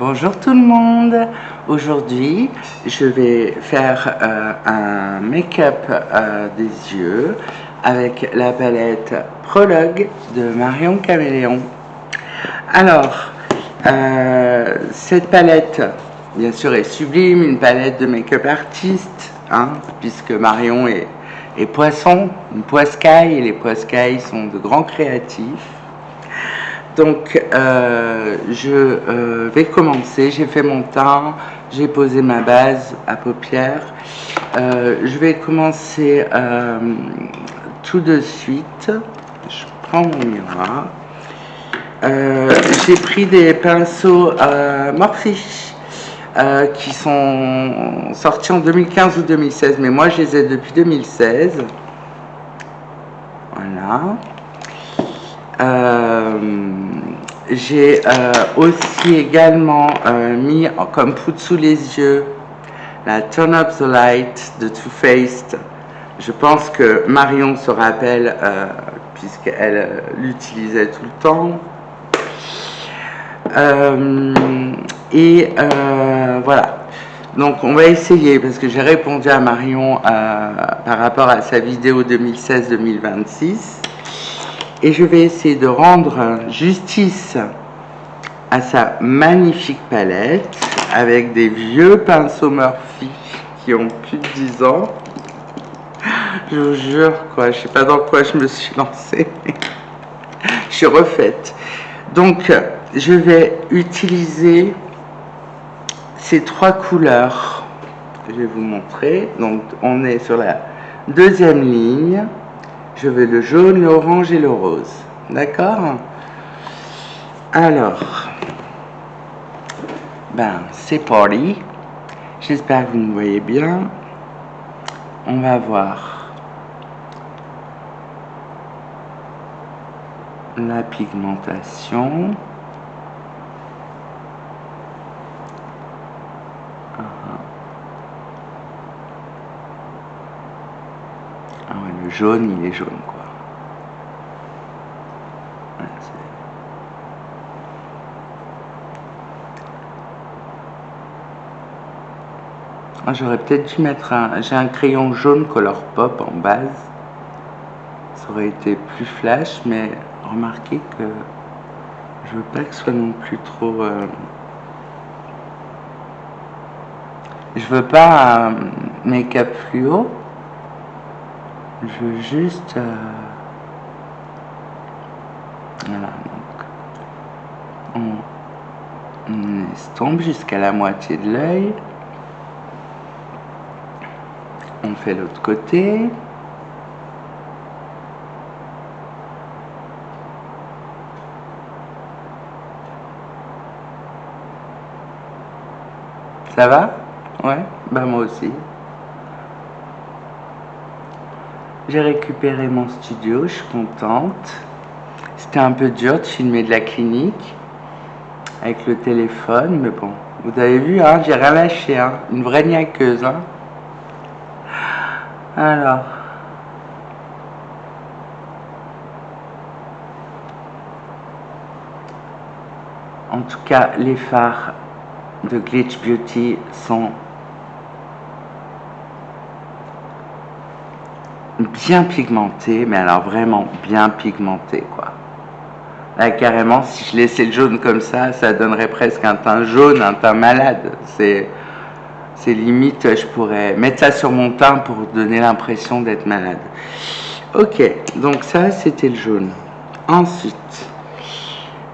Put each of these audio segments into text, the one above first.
Bonjour tout le monde. Aujourd'hui, je vais faire un make-up des yeux avec la palette Prologue de Marion Caméléon. Alors, cette palette, bien sûr, est sublime, une palette de make-up artiste, hein, puisque Marion est poisson, une poiscaille, et les poiscailles sont de grands créatifs. Donc, je vais commencer. J'ai fait mon teint, j'ai posé ma base à paupières. Je vais commencer tout de suite. Je prends mon miroir. J'ai pris des pinceaux Morphe qui sont sortis en 2015 ou 2016, mais moi je les ai depuis 2016. Voilà. J'ai aussi également mis comme poudre sous les yeux la Turn Up the Light de Too Faced. Je pense que Marion se rappelle puisqu'elle l'utilisait tout le temps. Voilà. Donc on va essayer, parce que j'ai répondu à Marion par rapport à sa vidéo 2016-2026. Et je vais essayer de rendre justice à sa magnifique palette avec des vieux pinceaux Morphe qui ont plus de 10 ans. Je vous jure, quoi, je sais pas dans quoi je me suis lancée, mais je suis refaite. Donc, je vais utiliser ces trois couleurs que je vais vous montrer. Donc, on est sur la deuxième ligne. Je veux le jaune, l'orange et le rose. D'accord? Alors, c'est parti. J'espère que vous me voyez bien. On va voir la pigmentation. Ah ouais, le jaune, il est jaune, quoi. J'aurais peut-être dû mettre j'ai un crayon jaune Color Pop en base. Ça aurait été plus flash, mais remarquez que je veux pas que ce soit non plus trop... Je veux pas un make-up fluo. Je veux juste... Voilà, donc on estompe jusqu'à la moitié de l'œil. On fait l'autre côté. Ça va? Ouais, moi aussi. J'ai récupéré mon studio, je suis contente. C'était un peu dur de filmer de la clinique avec le téléphone, mais bon, vous avez vu, hein, j'ai rien lâché, hein, une vraie niaqueuse, hein. Alors, en tout cas, les fards de Glitch Beauty sont bien pigmentés, mais alors vraiment bien pigmentés, quoi. Là, carrément, si je laissais le jaune comme ça donnerait presque un teint jaune, un teint malade. C'est limite, je pourrais mettre ça sur mon teint pour donner l'impression d'être malade. Ok, donc ça, c'était le jaune. Ensuite,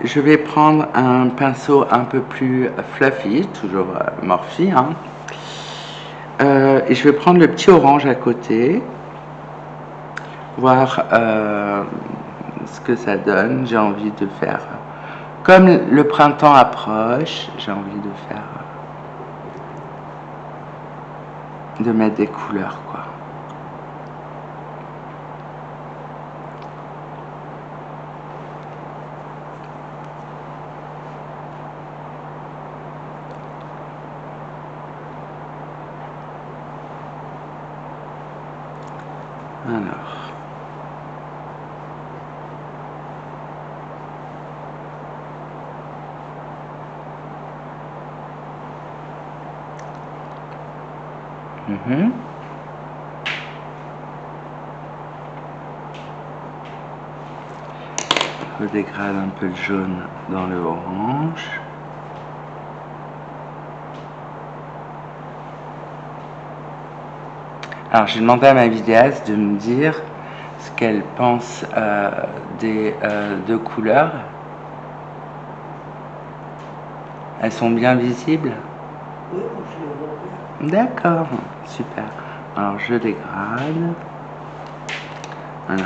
je vais prendre un pinceau un peu plus fluffy, toujours Morphe, hein. Et je vais prendre le petit orange à côté, voir ce que ça donne. J'ai envie de faire, comme le printemps approche, j'ai envie de faire, de mettre des couleurs, quoi. Alors, Je dégrade un peu le jaune dans le orange. Alors j'ai demandé à ma vidéaste de me dire ce qu'elle pense des deux couleurs. Elles sont bien visibles? Oui, je les vois bien. D'accord, super. Alors je dégrade. Voilà.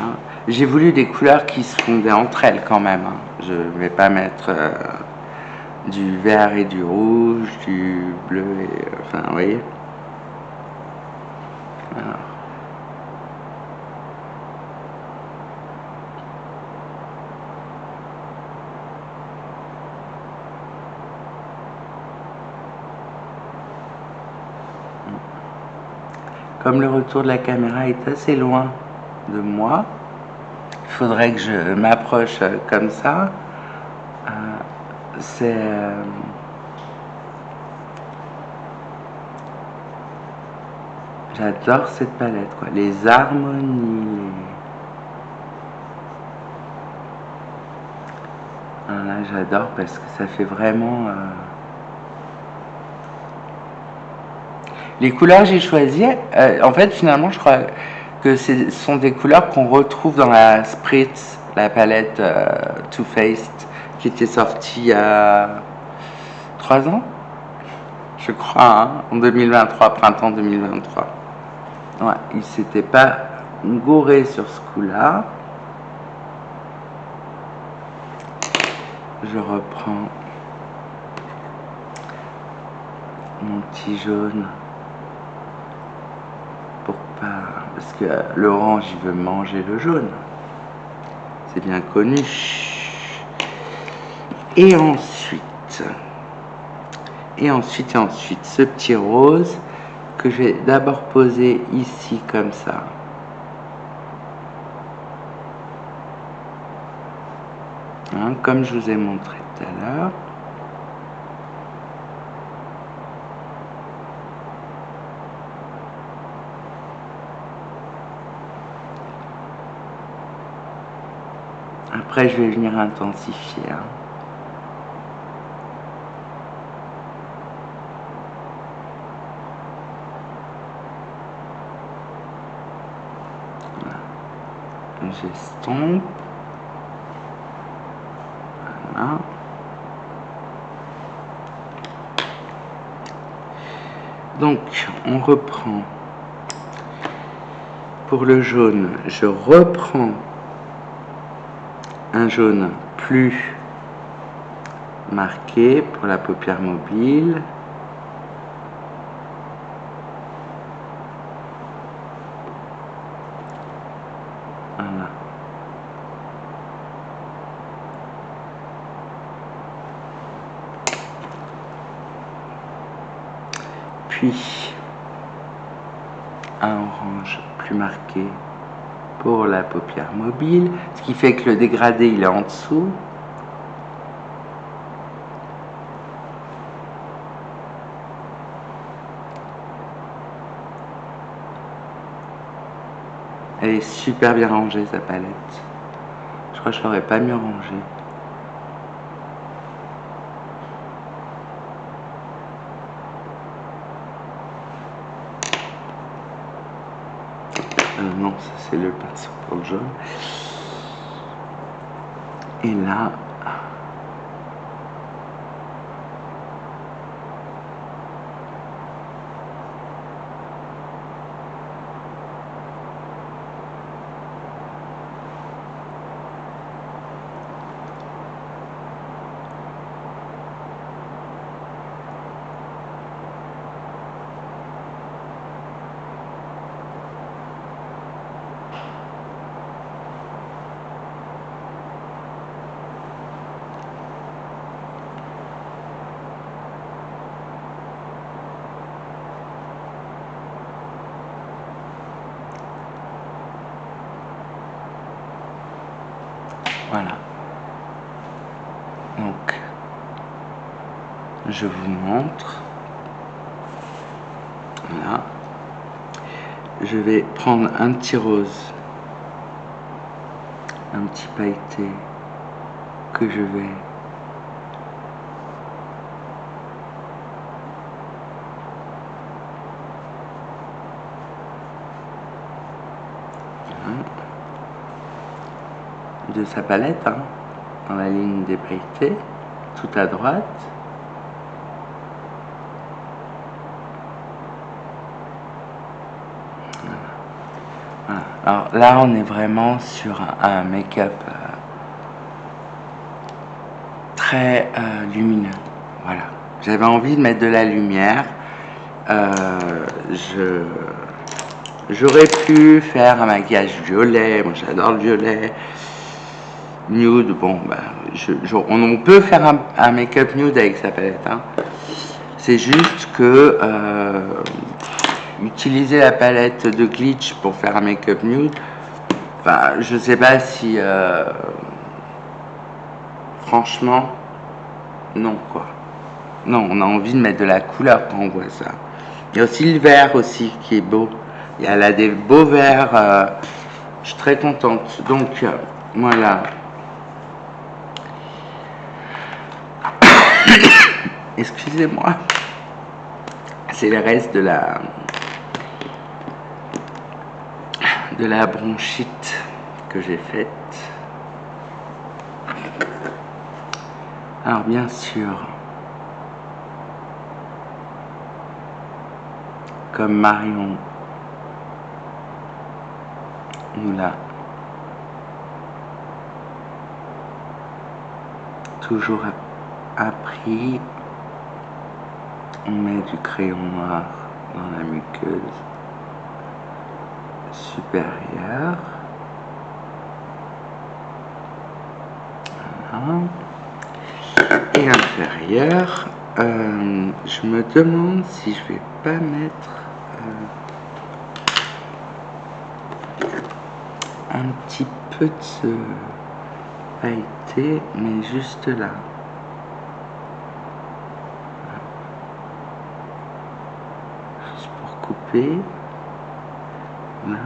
J'ai voulu des couleurs qui se fondaient entre elles quand même. Je ne vais pas mettre du vert et du rouge, du bleu et... enfin, vous voyez. Alors. Comme le retour de la caméra est assez loin de moi, il faudrait que je m'approche comme ça. C'est... j'adore cette palette, quoi. Les harmonies. Alors là, j'adore parce que ça fait vraiment... Les couleurs que j'ai choisies, en fait, finalement, je crois que ce sont des couleurs qu'on retrouve dans la Spritz, la palette Too Faced, qui était sortie il y a 3 ans, je crois, hein, en 2023, printemps 2023. Ouais, il s'était pas gouré sur ce coup-là. Je reprends mon petit jaune pour pas... parce que l'orange, il veut manger le jaune. C'est bien connu. Et ensuite, ce petit rose que je vais d'abord poser ici comme ça. Hein, comme je vous ai montré tout à l'heure. Après, je vais venir intensifier. Hein. Voilà. J'estompe. Voilà. Donc, on reprend. Pour le jaune, je reprends un jaune plus marqué pour la paupière mobile. Voilà. Puis un orange plus marqué pour la paupière mobile, ce qui fait que le dégradé il est en dessous. Elle est super bien rangée, sa palette. Je crois que je l'aurais pas mieux rangée. Non, ça c'est le pinceau pour le jaune. Et là, voilà. Donc, je vous montre. Voilà. je vais prendre un petit rose, un petit pailleté que je vais de sa palette, hein, dans la ligne des pailletés, tout à droite. Voilà. Alors là, on est vraiment sur un make-up très lumineux. Voilà. J'avais envie de mettre de la lumière. J'aurais pu faire un maquillage violet. Moi, j'adore le violet. Nude, bon, on peut faire un make-up nude avec sa palette. Hein. C'est juste que utiliser la palette de Glitch pour faire un make-up nude, enfin, je sais pas si franchement, non quoi. Non, on a envie de mettre de la couleur quand on voit ça. Il y a aussi le vert aussi qui est beau. Elle a des beaux verts. Je suis très contente. Donc voilà. Excusez-moi. C'est le reste de la bronchite que j'ai faite. Alors bien sûr, comme Marion nous l'a toujours appris, on met du crayon noir dans la muqueuse supérieure. Voilà. Et inférieure, je me demande si je vais pas mettre un petit peu de ce pailleté, mais juste là. Juste pour couper. Là.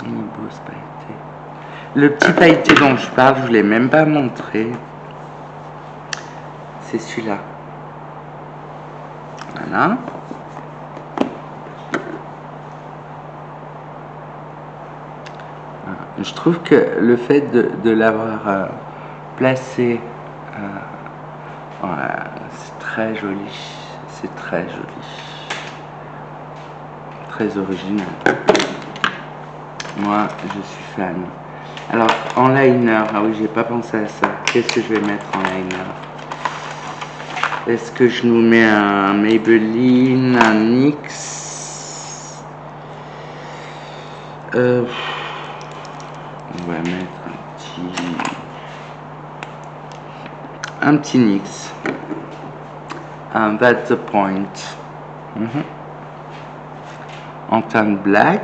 Il est beau ce pailleté. Le petit pailleté dont je parle, je ne vous l'ai même pas montré. C'est celui-là. Voilà. Je trouve que le fait de l'avoir placé, voilà, c'est très joli. C'est très joli. Très original. Moi, je suis fan. Alors, en liner, ah oui, j'ai pas pensé à ça. Qu'est-ce que je vais mettre en liner? Est-ce que je nous mets un Maybelline, un NYX? On va mettre un petit NYX. Un That's the Point. En teinte black.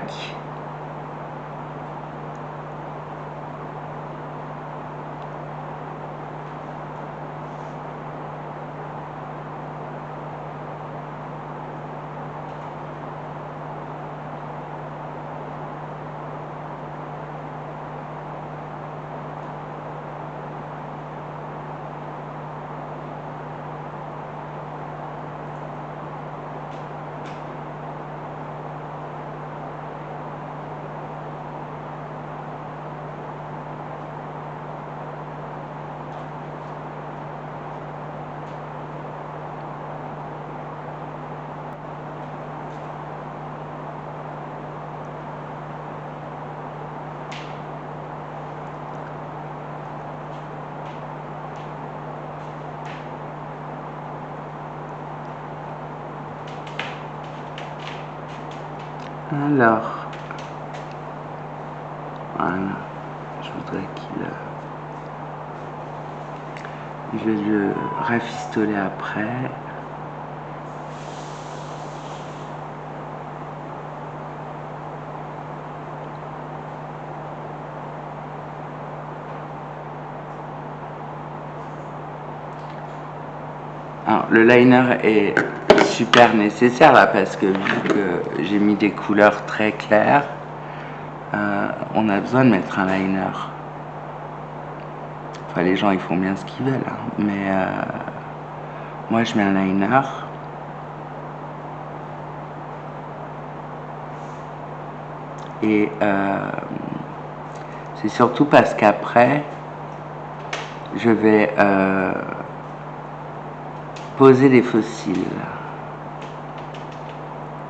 Alors, voilà, je voudrais je vais le rafistoler après. Alors, le liner est super nécessaire là parce que vu que j'ai mis des couleurs très claires, on a besoin de mettre un liner. Enfin, les gens ils font bien ce qu'ils veulent, hein, mais moi je mets un liner. Et c'est surtout parce qu'après, je vais poser des fossiles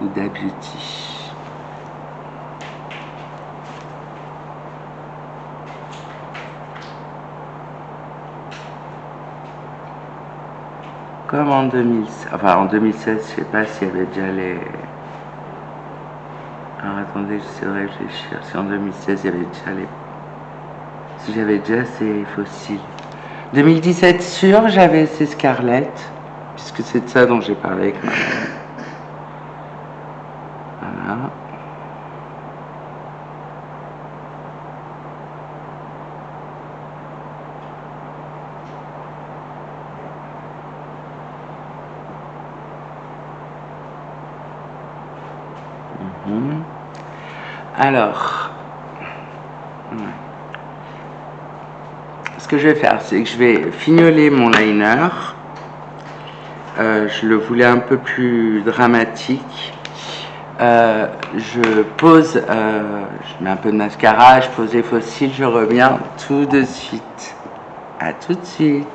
ou d'Abeauty. Comme en 2016, enfin en 2016, je sais pas s'il y avait déjà les... Alors attendez, j'essaie de réfléchir. Si en 2016, il y avait déjà les... Si j'avais déjà ces fossiles. 2017 sûr, j'avais ces Scarlett, puisque c'est de ça dont j'ai parlé avec ma mère. Voilà. Alors, ce que je vais faire, c'est que je vais fignoler mon liner. Je le voulais un peu plus dramatique. Je pose, je mets un peu de mascara, je pose les fossiles, je reviens tout de suite. À tout de suite.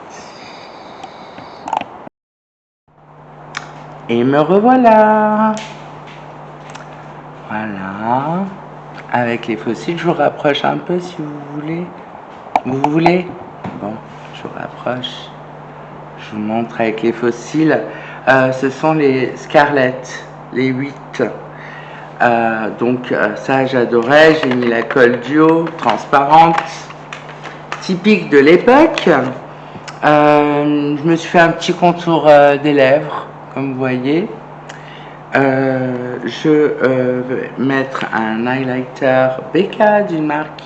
Et me revoilà. Voilà. Avec les fossiles, je vous rapproche un peu si vous voulez. Vous voulez? Bon, je vous rapproche. Je vous montre avec les fossiles. Ce sont les Scarlett, les 8. Donc ça j'adorais. J'ai mis la colle duo, transparente, typique de l'époque. Je me suis fait un petit contour des lèvres, comme vous voyez. Je vais mettre un highlighter BK d'une marque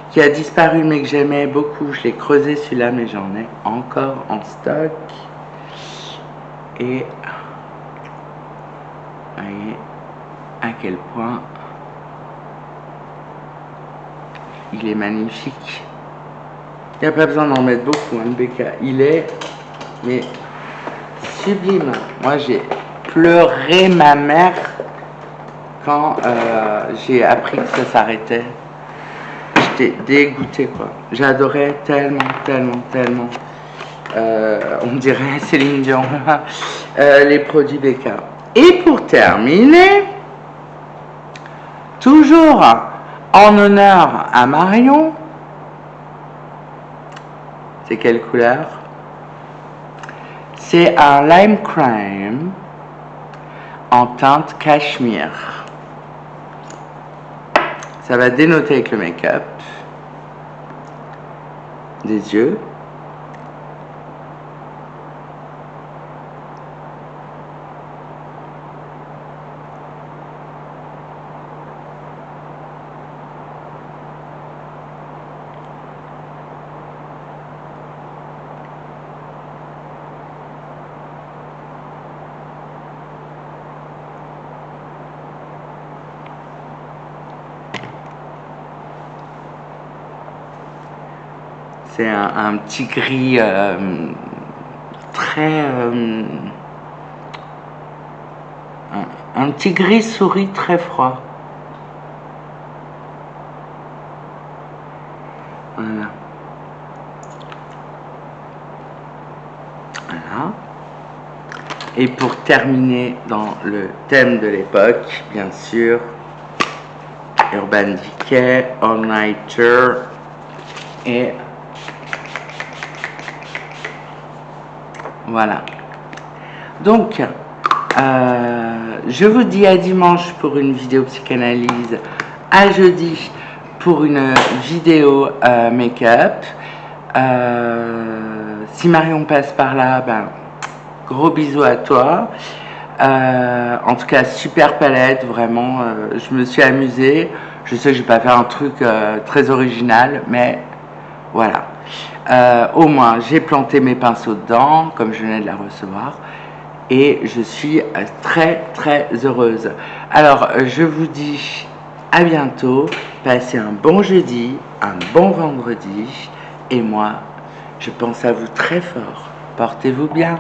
qui a disparu mais que j'aimais beaucoup. Je l'ai creusé celui-là mais j'en ai encore en stock. Et voyez à quel point il est magnifique. Il n'y a pas besoin d'en mettre beaucoup, hein, le BK. Il est mais sublime. Moi j'ai pleuré ma mère quand j'ai appris que ça s'arrêtait. J'étais dégoûtée quoi. J'adorais tellement. On dirait Céline Dion, les produits BK. Et pour terminer, toujours en honneur à Marion, c'est quelle couleur? C'est un lime crime en teinte cachemire. Ça va dénoter avec le make-up des yeux. C'est un petit gris très... un petit gris souris très froid. Voilà. Voilà. Et pour terminer dans le thème de l'époque, bien sûr, Urban Decay, All Nighter et voilà. Donc, je vous dis à dimanche pour une vidéo psychanalyse, à jeudi pour une vidéo make-up. Si Marion passe par là, ben, gros bisous à toi. En tout cas, super palette, vraiment, je me suis amusée. Je sais que je vais pas faire un truc très original, mais voilà. Au moins, j'ai planté mes pinceaux dedans, comme je venais de la recevoir. et je suis très très heureuse. Alors, je vous dis à bientôt, passez un bon jeudi, un bon vendredi, et moi, je pense à vous très fort. Portez-vous bien.